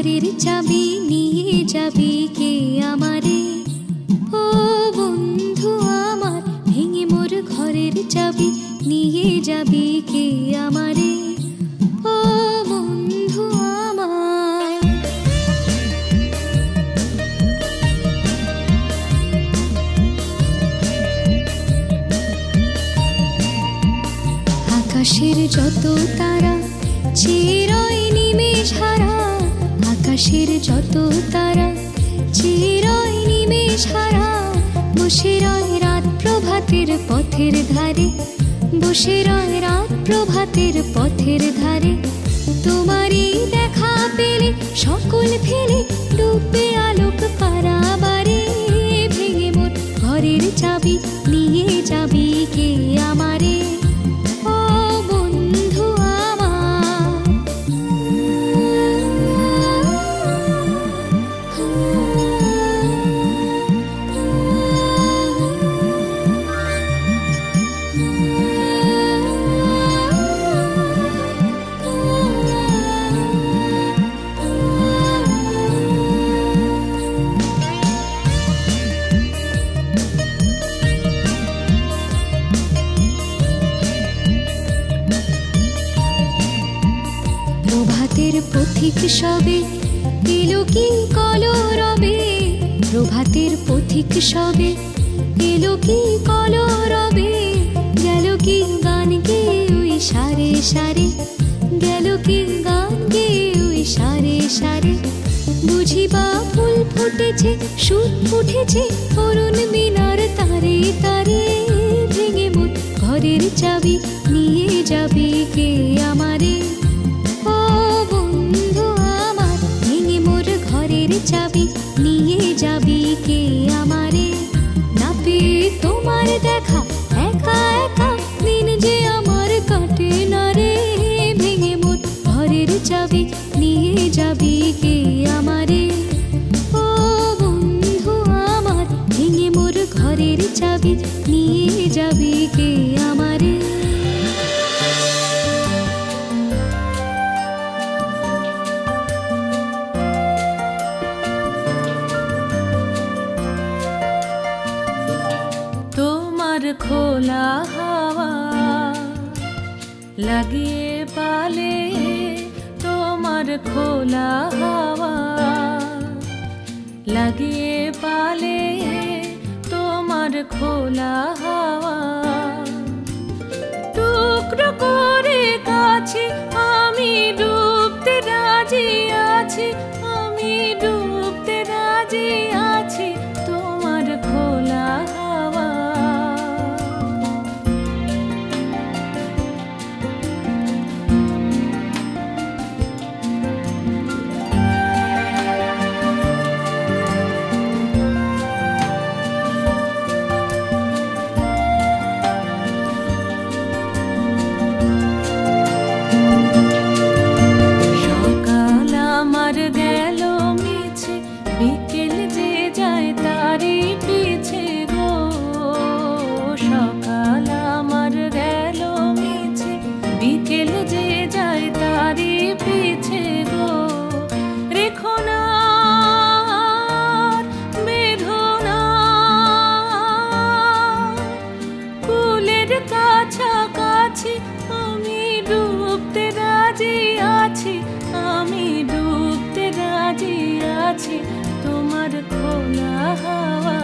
ঘরের চাবি নিয়ে যাবি কে আমারে? ও বন্ধু আমার, ভেঙে মোর ঘরের চাবি নিয়ে যাবি কে আমারে? ও বন্ধু আমার। আকাশের যত তারা চিরই নিমেষ হারা, আকাশের যত তারা চিরই নিমেষ হারা, বসে রয় রাত প্রভাতের পথের ধারে, বসে রয় রাত প্রভাতের পথের ধারে। তোমারই দেখা পেলে সকল ফেলে ডুবে আলোক পারাবারে, ভেঙে মোর ঘরের চাবি নিয়ে যাবি কে আমারে? ও বন্ধু আমার। প্রভাতের পথিক সবে এলো কি কলরবে, প্রভাতের পথিক সবে এলো কি কলরবে, গেল কি গান গেয়ে ওই সারে সারে, গেল কি গান গেয়ে ওই সারে সারে। বুঝিবা ফুল ফুটেছে সুর উঠেছে অরুণ মিনার তারে তারে, ভেঙে মোর ঘরের চাবি নিয়ে যাবি কে আমারে? ও বন্ধু আমার, ভেঙে মোর ঘরের চাবি নিয়ে যাবি কে আমারে? না পেয়ে তোমার দেখা একা একা দিন যে আমার কাটে না রে, ভেঙে মোর ঘরের চাবি নিয়ে যাবি কে আমারে? ও বন্ধু আমার, ভেঙে মোর ঘরের চাবি নিয়ে যাবি কে আমারে? তোমার খোলা হাওয়া লাগিয়ে পালে, তোমার খোলা হাওয়া লাগিয়ে পালে, তোমার খোলা হাওয়া টুকরো করে কাছে আমি ডুবতে রাজি আছি, আমি ডুবতে রাজি আছি, তোমার খোলা হাওয়া। সকাল আমার গেল মিছে, বিকেল যে যায় তারই পিছে গো, সকাল আমার গেল মিছে, বিকেল যে যায় তারই পিছে গো। রেখো না আর বেঁধো না, কুলের কাছাকাছি আমি ডুবতে রাজি আছি, আমি ডুবতে রাজি আছি, তোমার খোলা হাওয়া।